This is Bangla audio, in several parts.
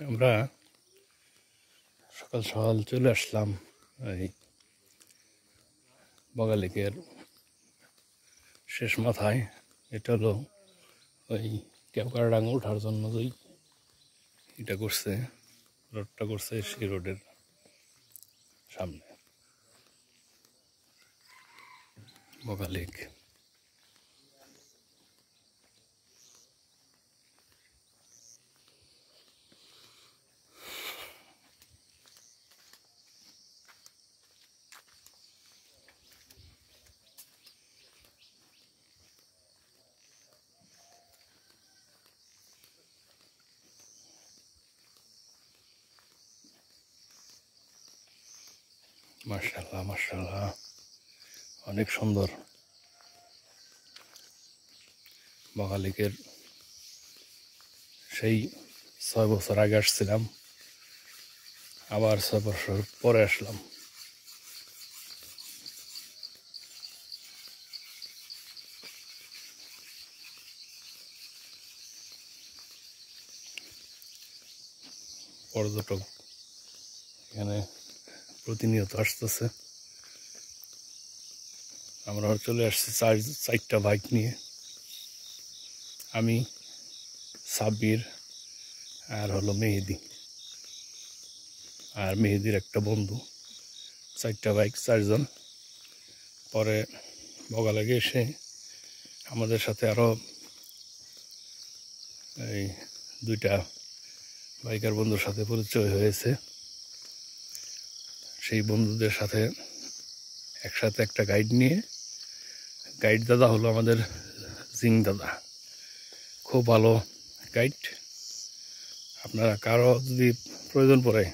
আমরা সকাল সকাল চলে আসলাম এই বগা লেকের শেষ মাথায়। এটা হলো ওই কেওকারডাঙ্গা ওঠার জন্য ওই এটা করছে, রোডটা করছে সেই রোডের সামনে বগা লেক। মাশাআল্লাহ মাশাআল্লাহ, অনেক সুন্দর। বগা লেকের সেই 6 বছর আগে আসছিলাম, আবার 6 বছর পরে আসলাম। পর্যটক এখানে প্রতিনিয়ত আসতেছে। আমরা চলে আসছি চারটা বাইক নিয়ে, আমি, সাব্বির আর হলো মেহেদি আর মেহেদির একটা বন্ধু। 4টা বাইক, 4 জন। পরে বগা লেকে এসে আমাদের সাথে আরো এই 2টা বাইকার বন্ধুর সাথে পরিচয় হয়েছে। সেই বন্ধুদের সাথে একসাথে একটা গাইড নিয়ে, গাইড দাদা হলো আমাদের জিং দাদা, খুব ভালো গাইড। আপনারা কারো যদি প্রয়োজন পড়ে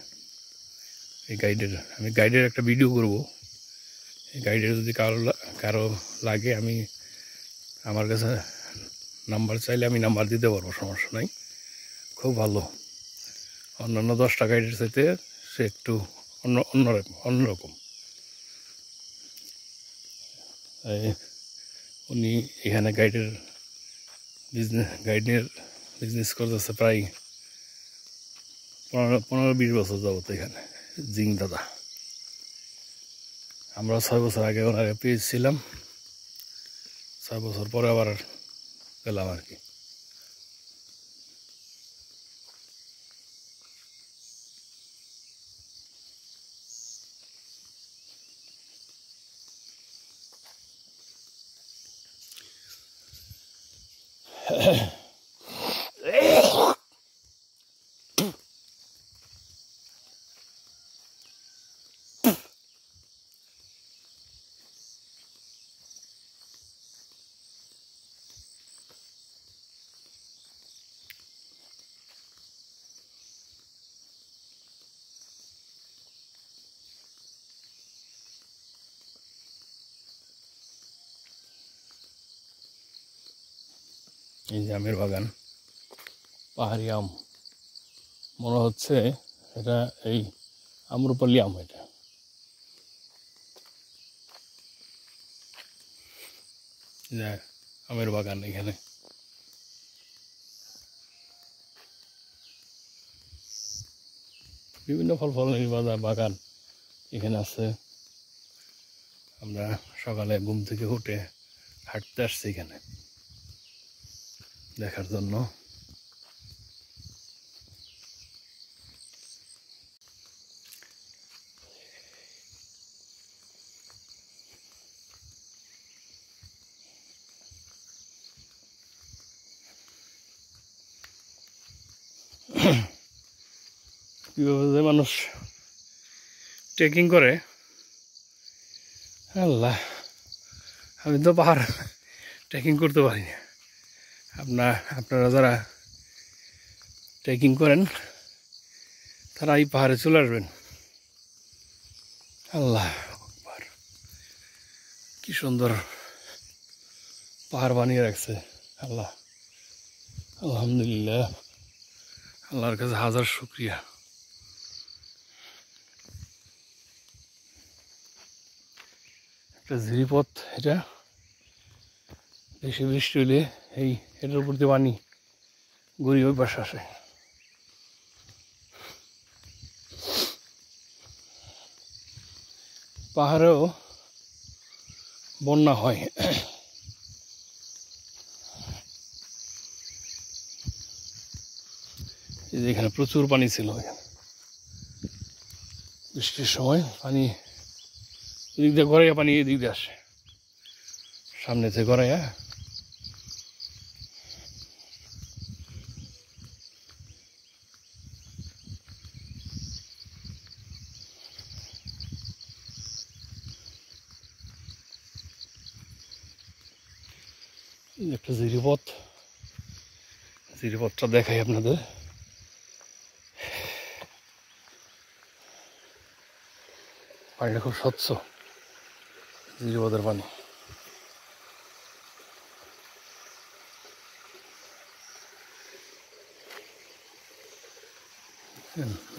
এই গাইডের, আমি গাইডের একটা ভিডিও করব। এই গাইডের যদি কারো লাগে, আমি আমার কাছে নাম্বার চাইলে আমি নাম্বার দিতে পারবো, সমস্যা নাই। খুব ভালো, অন্যান্য 10টা গাইডের চাইতে সে একটু অন্যরকম। উনি এখানে গাইডের বিজনেস করতেছে প্রায় 15-20 বছর যাবত এখানে, জিং দাদা। আমরা 6 বছর আগে ওনাকে পেয়েছিলাম, 6 বছর পরে আবার পেলাম আর কি। এই যে আমের বাগান, পাহাড়ি আম, মনে হচ্ছে এটা এই আম্রপালি আম। এটা আমের বাগান, এখানে বিভিন্ন ফলের বাগান এখানে আছে। আমরা সকালে ঘুম থেকে উঠে হাঁটতে আসছি এখানে দেখার জন্য। কিভাবে যে মানুষ ট্রেকিং করে, আল্লাহ, আমি তো পাহাড় ট্রেকিং করতে পারি না। আপনারা যারা ট্রেকিং করেন তারা এই পাহাড়ে চলে আসবেন। আল্লাহ আকবার, কি সুন্দর পাহাড় বানিয়ে রাখছে আল্লাহ। আলহামদুলিল্লাহ, আল্লাহর কাছে হাজার শুকরিয়া। একটা ঝিরিপথ, এটা বেশি বৃষ্টি হলে এটার উপর দিয়ে পানি গড়িয়ে ওই পাশে আসে। পাহাড়েও বন্যা হয়। এখানে প্রচুর পানি ছিল, বৃষ্টির সময় পানি এদিক দিয়ে গড়াইয়া পানি এদিক দিয়ে আসে, সামনে থেকে গড়াইয়া। একটা জিরিপথ, জিরিপথটা দেখাই আপনাদের। পানিটা খুব স্বচ্ছ, জিরিপথের পানি।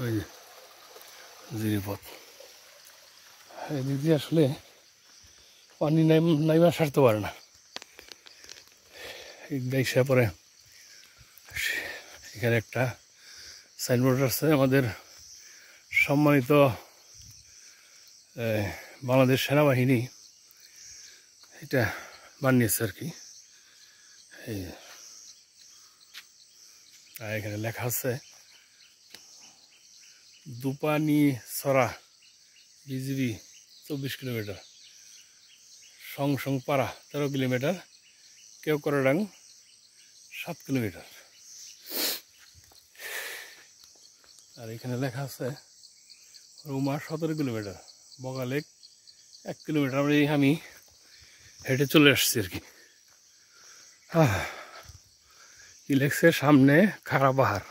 ওই যে জিরিপথ, এদিক দিয়ে আসলে পানি নাইমা সারতে পারে না। এসে পরে এখানে একটা সাইনবোর্ড আছে, আমাদের সম্মানিত বাংলাদেশ সেনাবাহিনী এটা বানিয়েছে আর কি। এখানে লেখা আছে দুপানি সরা বিজিবি 24 কিলোমিটার, সংপাড়া 13 কিলোমিটার, কেওকরাডাং 7 কিলোমিটার। আর এখানে লেখা আছে রুমা 17 কিলোমিটার, বগালেক 1 কিলোমিটার। আমি হেঁটে চলে আসছি আর কি। কি লেখছে সামনে খাড়া পাহাড়।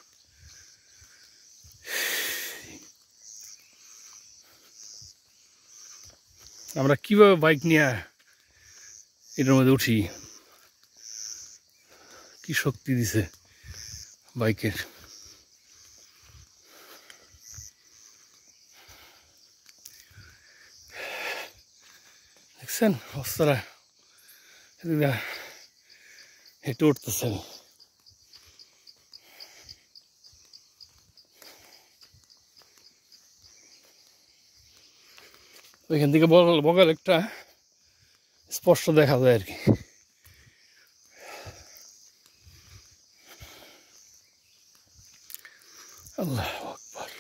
আমরা কিভাবে বাইক নিয়ে এটার মধ্যে উঠি, কি শক্তি দিছে বাইকের। দেখছেন অবস্থাটা, হেঁটে উঠতেছেন। ওইখান থেকে বগাল একটা স্পষ্ট দেখা যায় আর কি। আল্লাহু আকবার।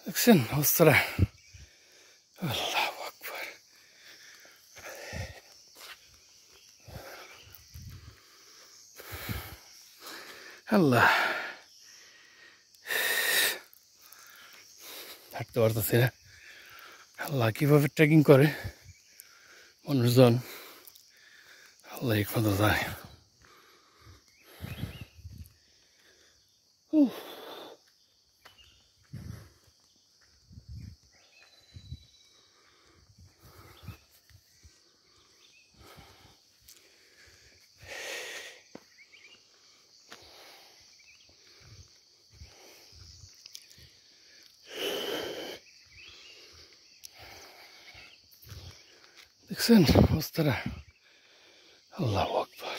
দেখছেন অবস্থাটা, আল্লাহু আকবার। আল্লাহ, হাঁটতে পারতেছি না। আল্লাহ কিভাবে ট্রেকিং করে মানুষজন, আল্লাহ একমাত্র যায়। দেখছেন অবস্থাটা, আল্লাহু আকবার।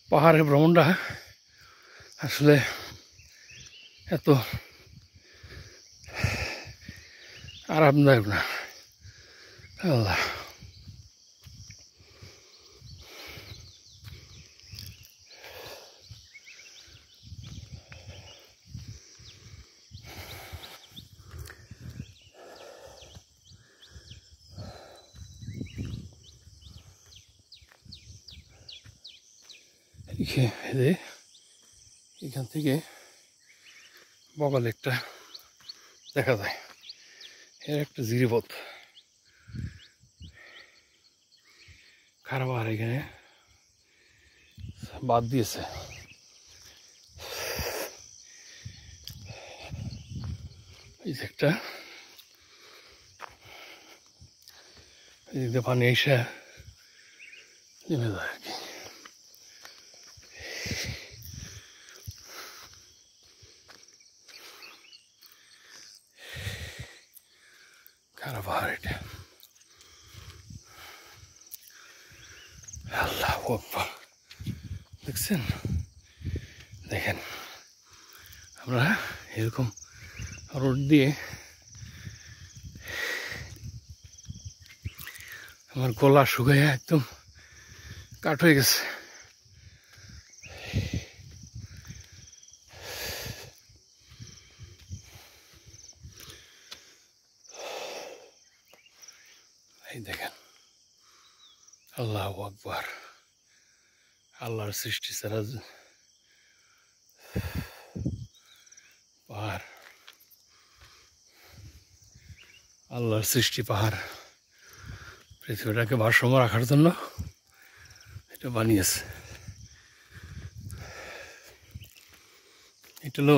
পাহাড়ে ভ্রমণটা আসলে এত আরামদায়ক না। আল্লাহ, এখান থেকে বগালেকটা দেখা যায়। এর একটা জিরিপথ, খারাপ আর এখানে বাদ দিয়েছে। এই যে একটা এদিক দিয়ে পানি এসে নেমে যায় আর কি। খারাপ পাহাড় এটা। আল্লাহু আকবার, দেখছেন? দেখেন আমরা এরকম রোড দিয়ে আমার গলা শুকিয়ে একদম কাঠ হয়ে গেছে। এই দেখেন, আল্লাহু আকবার, আল্লাহর সৃষ্টি ছাড়া পাহাড়, আল্লাহর সৃষ্টি পাহাড় পৃথিবীটাকে ভারসাম্য রাখার জন্য এটা বানিয়েছে। এটা হলো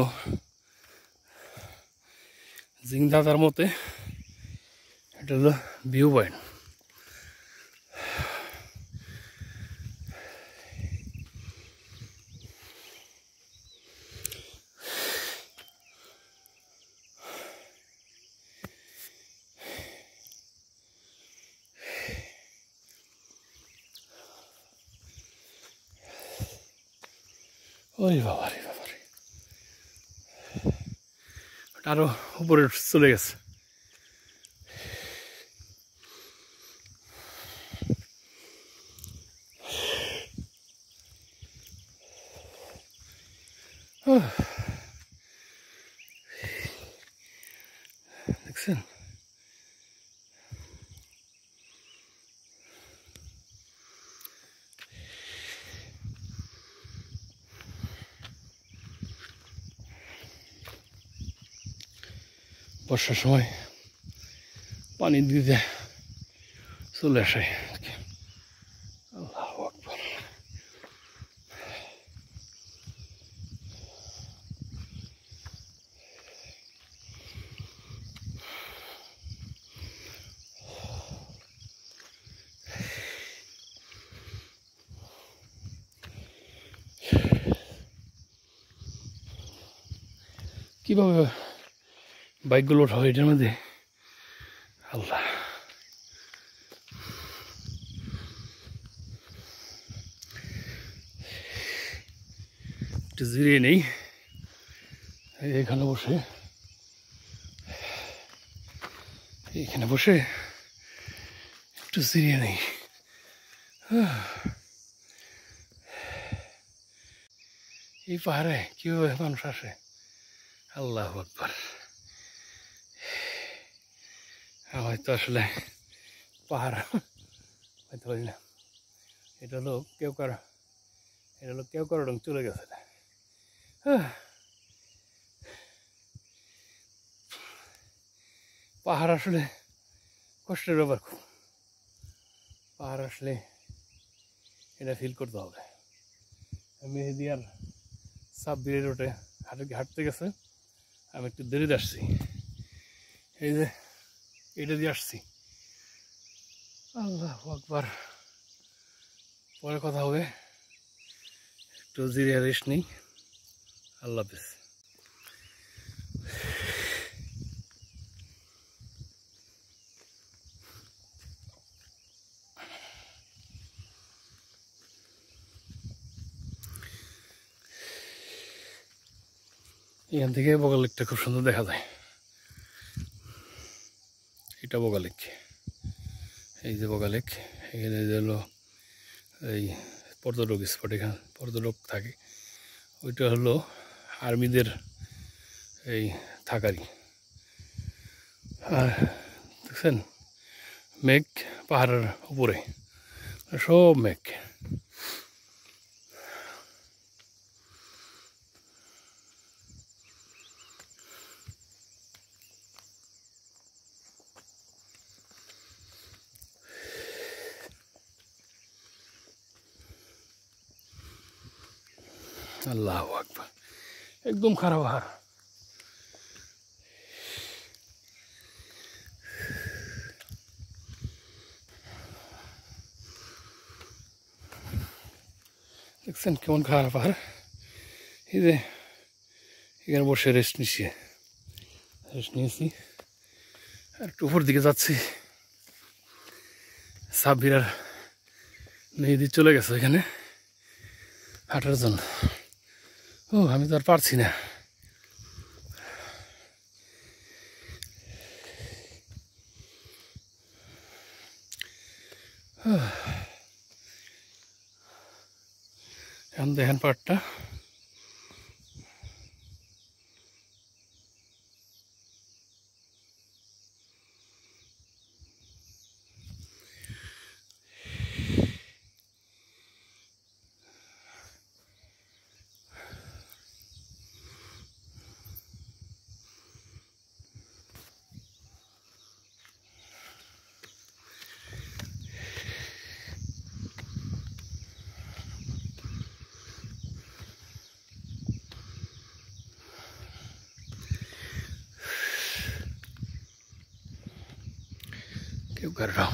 জিং দাদার মতে এটা হলো ভিউ পয়েন্ট। ওই বাবা রে বাবা রে, আরো উপরে চলে গেছে। দেখছেন? বর্ষার সময় পানি দিতে চলে আসে। আল্লাহু আকবার। কিভাবে বাইকগুলো ওঠা হয় এটার মধ্যে? আল্লাহ, একটু জিরিয়ে নেই এখানে বসে, এখানে বসে একটু জিরিয়ে নেই। এই পাহাড়ে কিভাবে মানুষ আসে? আল্লাহু আকবার। হয়তো আসলে পাহাড় হয়তো পারি না, এটা হলো কেউ রং চলে গেছে। পাহাড় আসলে কষ্টের ব্যাপার খুব। পাহাড় আসলে এটা ফিল করতে হবে। মেহেদি আর সাব্বিরের রোডে হাঁটতে গেছে, আমি একটু দেরিতে আসছি। এই যে এটা দিয়ে আসছি। আল্লাহু আকবার। পরে কথা হবে, একটু জিরিয়া রেস্ট নেই। আল্লাহ হাফেজ। এখান থেকে বগা লেকটা খুব সুন্দর দেখা যায়। এটা বগা লেক, এই যে বগা লেক। এখানে হলো এই পর্যটক স্পট, এখানে পর্যটক থাকে। ওইটা হলো আর্মিদের এই থাকারি। আর দেখছেন মেঘ পাহাড়ের উপরে, সব মেঘ। আল্লাহু আকবার, একদম খারাপ পাহাড়। দেখছেন কেমন খারাপ। আর এই যে এখানে বসে রেস্ট নিয়েছি আর একটু উপর দিকে যাচ্ছি। সাব্বির আর মেহেদি চলে গেছে এখানে হাঁটার জন্য। ও আমি তো আর পারছি না। এখন দেখেন পাটটা কেউ কারো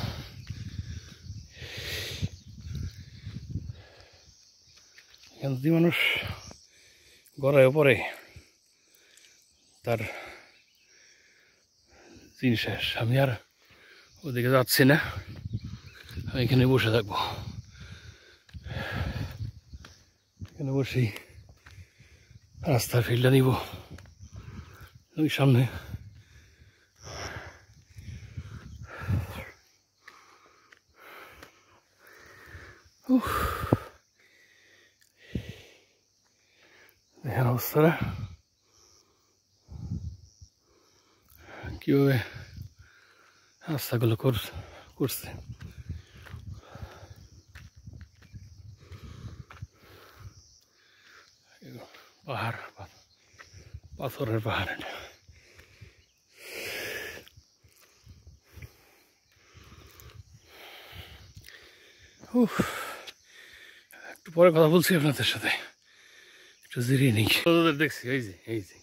এখান যদি মানুষ গড়ায় পরে তার দিন শেষ। আমি আর ওদিকে যাচ্ছি না, আমি এখানে বসে থাকবো। এখানে বসেই রাস্তার ফিল্ডটা নিব ওই সামনে। দেখেন অবস্থাটা কীভাবে রাস্তাগুলো করছে। পাহাড়, পাথরের পাহাড় এটা। একটু পরে কথা বলছি আপনাদের সাথে, একটু জিরিয়ে নেই। দেখছি এই যে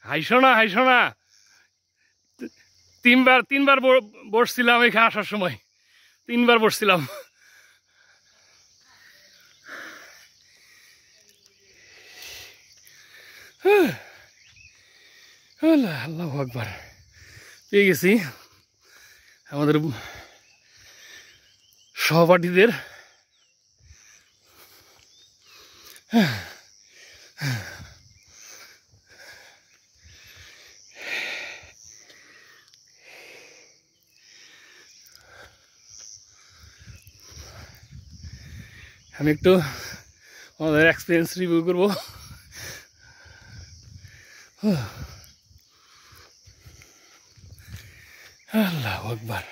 হাইসো না তিনবার বসছিলাম এখানে আসার সময়, 3বার বসছিলাম। আল্লাহু আকবার, পেয়ে গেছি আমাদের সহপাঠীদের। আমি একটু আমাদের এক্সপিরিয়েন্স রিভিউ করবো। আল্লাহু আকবার।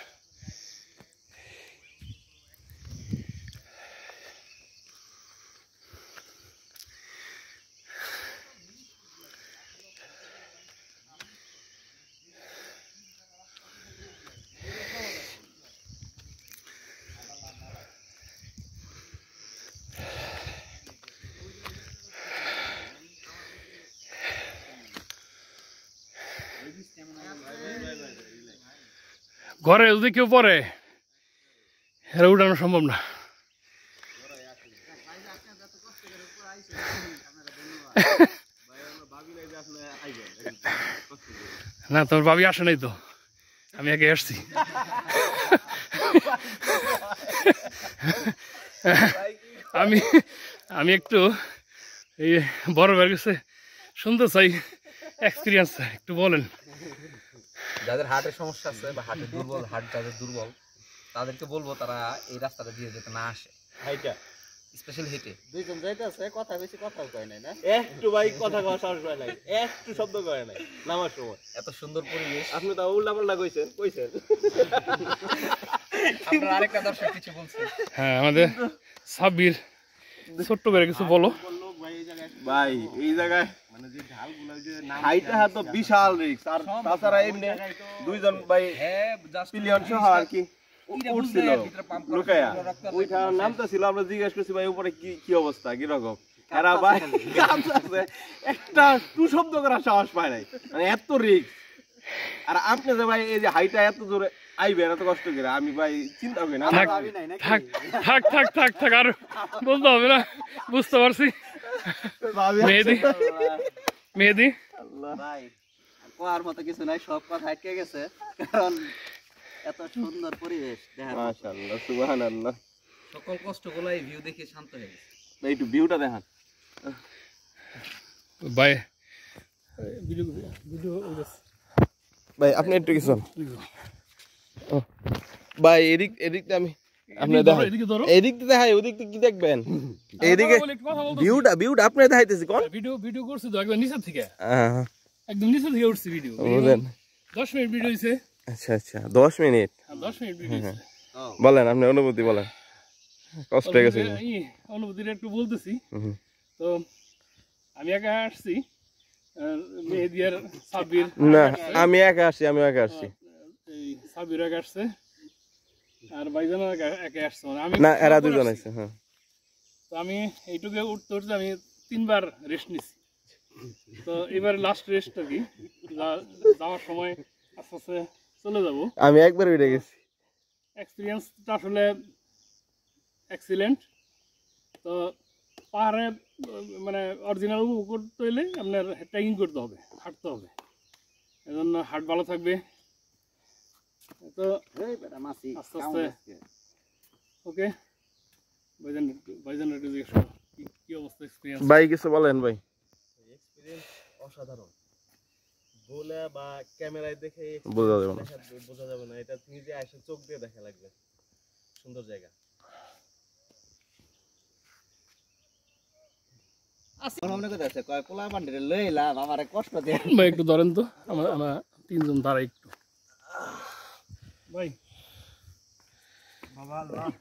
ঘরে যদি কেউ পরে এরা উঠানো সম্ভব না। না তোমার ভাবি আসে নাই তো, আমি আগে আসছি। আমি একটু এই বড় ভাইয়ের কাছে শুনতে চাই, এক্সপিরিয়েন্স একটু বলেন। যাদের হার্টের সমস্যা আছে বা হার্টের দুর্বল, হার্ট যাদের দুর্বল তাদেরকে বলবো তারা এই রাস্তাটা দিয়ে যেতে না আসে। হাইটা স্পেশাল হেঁটে দুইজন যাইতেছে, কথা বেশি কথাও কয় নাই না, একটু ভাই কথা কওয়া সাহস পায় নাই, একটু শব্দ কয় নাই নামার সময়। এত সুন্দর পরিবেশ। আপনি তো উল্টা পাল্টা কইছেন। আপনারা আরেকটা দর্শক কিছু বলছেন। হ্যাঁ, আমাদের সাব্বির ছোট্ট করে কিছু বলো। ভাই এই জায়গায় মানে যে ঢালগুলো যে হাইটা তো বিশাল রিস্ক। আর তাছাড়া এমনি দুইজন ভাই পিলিয়ন সহ আর কি উঠছিল লুকায়া, ওইটা নামটা ছিল। আমরা জিজ্ঞেস করছি ভাই উপরে কি অবস্থা কিরকম, এরা ভাই কাঁপতাছে, একটা টু শব্দ করার সাহস পায় নাই, মানে এত রিস্ক। আর আপনি যে ভাই এই যে হাইটা এত জোরে আইবেন এত কষ্ট করে, আমি ভাই চিন্তা করি না। থাক থাক থাক থাক থাক আর বলতে হবে না, বুঝতে পারছি। মেহেদি মেহেদি ভাই কোয়ার মতো কিছু নাই, সব কথা আটকে গেছে, কারণ এত সুন্দর পরিবেশ দেখার মতো। মাশাআল্লাহ সুবহানাল্লাহ। সকল কষ্টগুলো এই ভিউ দেখে শান্ত হয়ে গেছে। ভাই একটু ভিউটা দেখান ভাই, ভাই, আপনি একটু কিছু ভাই এদিক এদিকটা আমি আপনি দেখাই, এদিক দিয়ে দেখাই, ওদিক দিয়ে কি দেখবেন? এইদিকে ভিউটা আপনি দেখাইতেছি কোন ভিডিও করছি তো একদম নিচে থেকে, হ্যাঁ একদম নিচে থেকে উঠছি ভিডিও। বুঝলেন? 10 মিনিট ভিডিও হইছে। আচ্ছা আচ্ছা 10 মিনিট। 10 মিনিট ভিডিও হইছে। বলেন আপনি অনুভূতি বলেন। কষ্ট হয়ে গেছে অনুভূতিটা একটু বলতেছি। তো আমি একা আসছি, মেহেদি আর সাব্বির না, আমি একা আসছি, এই সাব্বির একা আসছে, আর ভাইজান একা আসছে, মানে আমি না এরা দুজন আছে। হ্যাঁ, তো আমি এইটুকু উঠতে উঠতে আমি 3 বার রেস্ট নিছি। তো এবার লাস্ট রেস্ট আর কি, যাওয়ার সময় আস্তে আস্তে চলে যাব। আমি একবার উঠে গেছি। এক্সপিরিয়েন্সটা আসলে এক্সিলেন্ট। তো পাহাড়ে মানে অরিজিনাল উপভোগ করতে হলে আপনার ট্রেকিং করতে হবে, হাঁটতে হবে, এজন্য হার্ট ভালো থাকবে। তো আস্তে আস্তে ওকে। ভাইজান একটু জিজ্ঞেস করো, কি অবস্থা এক্সপিরিয়েন্স? ভাই কিছু বলেন ভাই। এক্সপেরিয়েন্স অসাধারণ, বলে বা ক্যামেরায় দেখে বোঝা যাবে না। বোঝা যাবে না, এটা নিজে এসে চোখ দিয়ে দেখা লাগবে। সুন্দর জায়গা। মনে করতেছে কয় পোলা বান্ডিরে লইলাম, আমারে কষ্ট দিয়ে। ভাই একটু ধরেন তো, আমরা 3 জন দাঁড়াই একটু। ভাই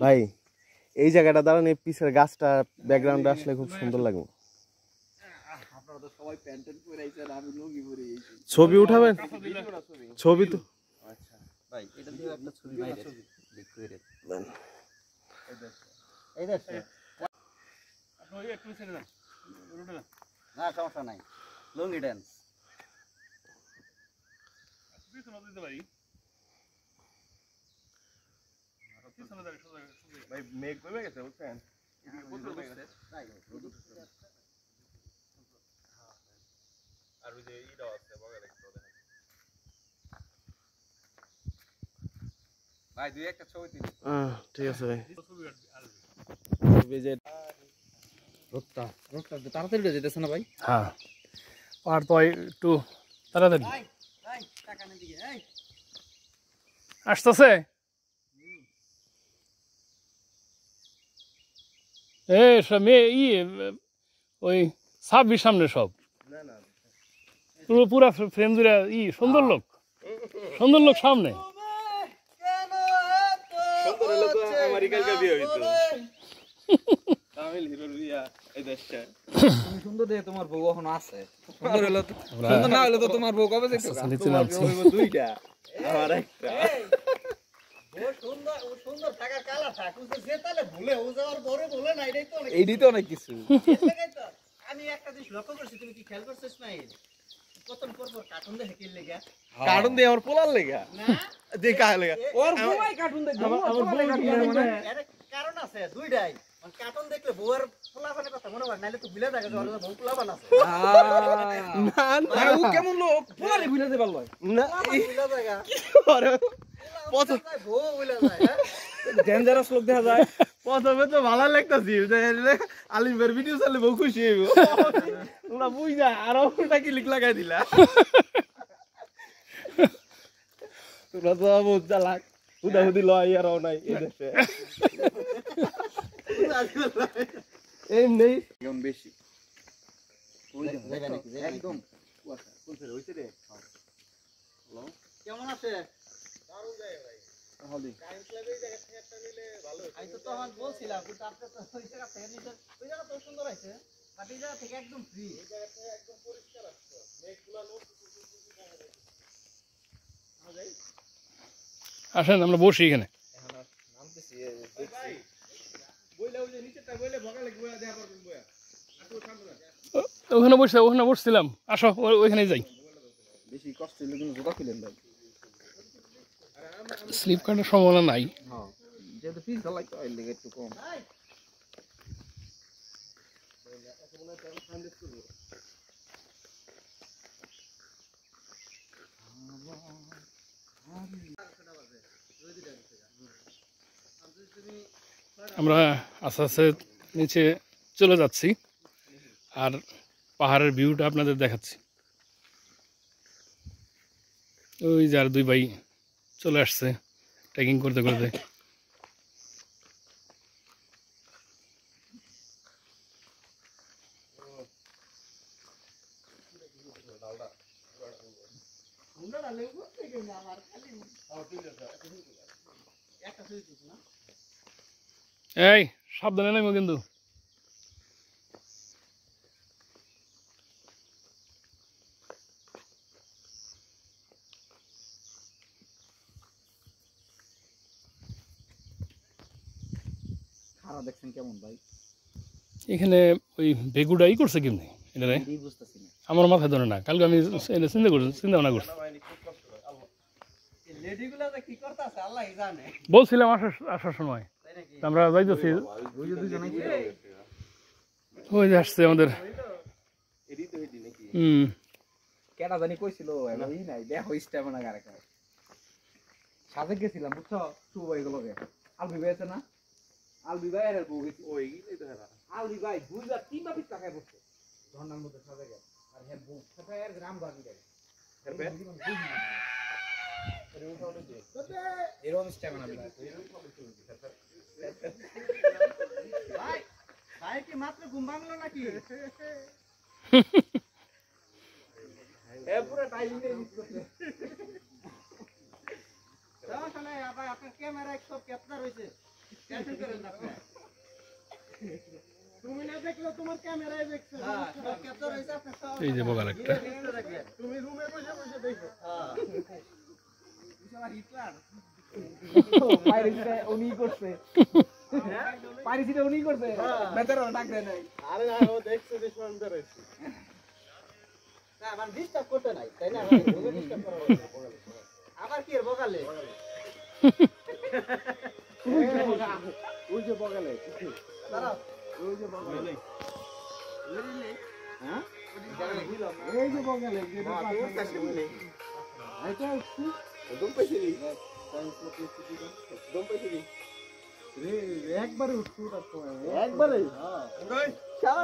ভাই এই জায়গাটা দাঁড়ান, এই পিছের গাছটা ব্যাকগ্রাউন্ডে আসলে খুব সুন্দর লাগবে। আপনারা তো সবাই প্যান্ট পরে আইছেন, আমি লুঙ্গি পরে আইছি। ছবি উঠাবেন? ছবি তো ভাই এটা দিয়ে একটা ছবি বাইরে দেখো রে। এই দেখো আপনি একটু ছেড়ে দেন, রুটে দেন। না সমস্যা নাই, লুঙ্গি ডান্স। পিছনে দিতে পারি, পিছনে দাঁড়িয়ে সোজা ভাই মেঘ কমে গেছে বুঝছেন? আর ওই যে ইটা আছে বগলে একটু দেখেন ভাই দুই একটা ছবি তুলি। ঠিক আছে ভাই। রোদটা তাড়াতাড়ি উঠে যেতেছে না ভাই? হ্যাঁ, আর তো একটু তাড়াতাড়ি আসতেছে। ওই 26 সামনে সব পুরা ফ্রেম জুড়ে সুন্দর লোক সামনে। তুমি সুন্দর দেখে তোমার বউ এখনো আছে। সুন্দর হলো তো, সুন্দর না হলে তো তোমার বউ কবে যেত? দুইটা আমার একটা। সুন্দর থাকা কালা থাক, যে তাহলে ভুলে ও যাওয়ার পরে বলে না, এটাই তো অনেক। এইটাই তো অনেক কিছু। আমি একটা জিনিস লক্ষ্য করছি, তুমি কি খেয়াল করছিস না? কত পর কার্টুন দেখে কি লেগা? কার্টুন দিয়ে আমার পোলার লেগা না দেখা লেগা। ওর বউই কার্টুন দেখবে, আমার বউ মানে এর কারণ আছে দুইটাই। মানে কার্টুন দেখলে বউয়ের পোলাপানের কথা মনে হয়, নাইলে তো ভুলে থাকে যে ওর বউ পোলাপান আছে। না না ও কেমন লোক, পোলারে ভুলে যাবে লয় না ভুলে জায়গা আরে পছন্দ বউ ভুলে যায়। হ্যাঁ ডেঞ্জারাস লোক দেখা যায়। প্রথমে তো ভালো লাগতাছি, আলিম ভাইয়ের ভিডিও চাইলে বহু খুশি হইব। তোমরা বুঝা আর ওটা কি লিখ লাগাই দিলা। তোমরা তো বহুত চালাক, হুদাহুদি লয় আর নাই এই দেশে। এমনি একদম বেশি একদম কেমন আছে? আমি তো তখন বলছিলাম, কিন্তু আপনি তো ওই জায়গা থেকে নিছেন, ওই জায়গা তো সুন্দর আছে, বাট এই জায়গা থেকে একদম ফ্রি, এই জায়গা থেকে একদম পরিষ্কার আছে। আসেন আমরা বসি এখানে। বইলে ওই যে নিচেরটা বইলে ভগা লাগবে দেখা পারবেন বইয়া। ওখানে বসছিলাম, আসো ওইখানে যাই। বেশি কষ্ট হলে কিন্তু জুতা খুলেন ভাই। স্লিপ কাটার সম্ভাবনা নাই। হ্যাঁ, যেহেতু পিস ঢালাই তো এর লেগে একটু কম। আমরা আস্তে আস্তে নিচে চলে যাচ্ছি আর পাহাড়ের ভিউটা আপনাদের দেখাচ্ছি। ওই যে আর দুই ভাই চলে আসছে ট্রেকিং করতে করতে। এই সাবধানে নামো কিন্তু। খারাপ দেখছেন কেমন ভাই? এখানে ওই বেগুটাই করছে কেমনি এটা রে? এই বুঝতেছি না। আমার মাথায় ধরে না, কালকে আমি চিন্তা ভাবনা করছি। লেডিগুলা যে কি করতেছে আল্লাহই জানে। বলছিলাম আসার সময় আমরা যাইতেছি, ওই যে দুজনে কি ওই যে আসছে আমাদের। কেডা জানি কইছিল এবারই নাই দেখো স্ট্যামিনা গারে করে। সাথে গেছিলাম বুঝছো, শুভ হয়ে গেল গে। আলবি ভাই আছে না? আলবি ভাই আর বউ গেছি। ওই এই তো হেরা। আলবি ভাই 2003 পিস টাকায় বসছে। ঝর্ণার মধ্যে সাথে গে। আর হে বউ সাথে আর গ্রাম বাকি দেয়। এরকম স্ট্যামিনা ভাই। ভাই ভাই কি মাত্র ঘুম ভাঙলো নাকি? এ পুরো টাইমিং এ মিস করছে। সমস্যা নাই ভাই, আপনার ক্যামেরায় সব ক্যাপচার হয়েছে, টেনশন করেন না আপনি। তুমি না দেখলে তোমার ক্যামেরায় দেখছো, সব ক্যাপচার হয়েছে আপনার সব। এই যে বগাল একটা। তুমি রুমে বসে বসে দেখো। হ্যাঁ বিশাল হিটলার। পাইরেসিটা উনি করছে। পাইরেসিটা উনি করছে। বেচারা ডাক দেয় নাই। আরে না ও দেখছে যে শুন বেরাইছে। না মানে ডিস্টার্ব করতে নাই, তাই না? ডিস্টার্ব করা আবার কি এর বগালে? ওই যে বগালে। দাঁড়াও। ওই যে বগালে। হ্যাঁ? এই যে বগালে যেটা পাশে বলে। আইতা একটু দম পেছে নি। দম পেছে নি। রে একবারে উঠছো একবারে। হ্যাঁ। শালা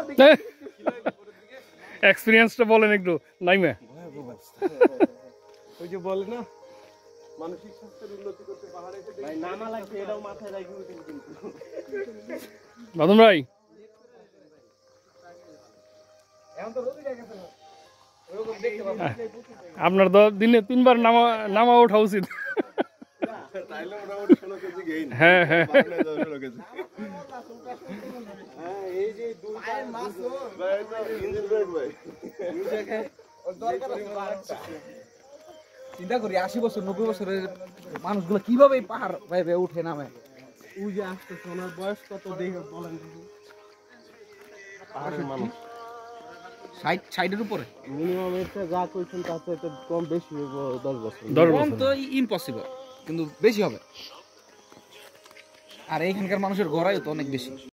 এক্সপিরিয়েন্সটা বলেন একটু নাইমে। ওই যে বলে না মানসিক স্বাস্থ্যের উন্নতি করতে পাহাড়ে এসে ভাই নামা লাগছে, এটাও মাথায় রাখি উঠেন কিন্তু। বাদন ভাই এখন তো রোদি গেছে না। ওরকম দেখতে পাবো। আপনার তো দিনে 3 বার নামা ওঠা উচিত। তাইলে মোটামুটি 16 কেজি গেইন। হ্যাঁ হ্যাঁ 16 কেজি। হ্যাঁ এই যে দুই মাছ ভাই তো ইঞ্জিন ব্রেক ভাই। দুই জায়গায় ওর দরকার আছে। চিন্তা করি 80 বছর 90 বছরের মানুষগুলো কিভাবে এই পাহাড় ভাবে উঠে নামে। ওই যে আসতেছে ওনার বয়স কত দেখে বলেন দিদি। পাহাড়ের মানুষ 60 এর উপরে। মিনিমাম এটা যা কইছেন তাতে তো কম বেশি হইব 10 বছর। 10 কম বছর। তো ইম্পসিবল, কিন্তু বেশি হবে। আর এইখানকার মানুষের গড়াইও তো অনেক বেশি।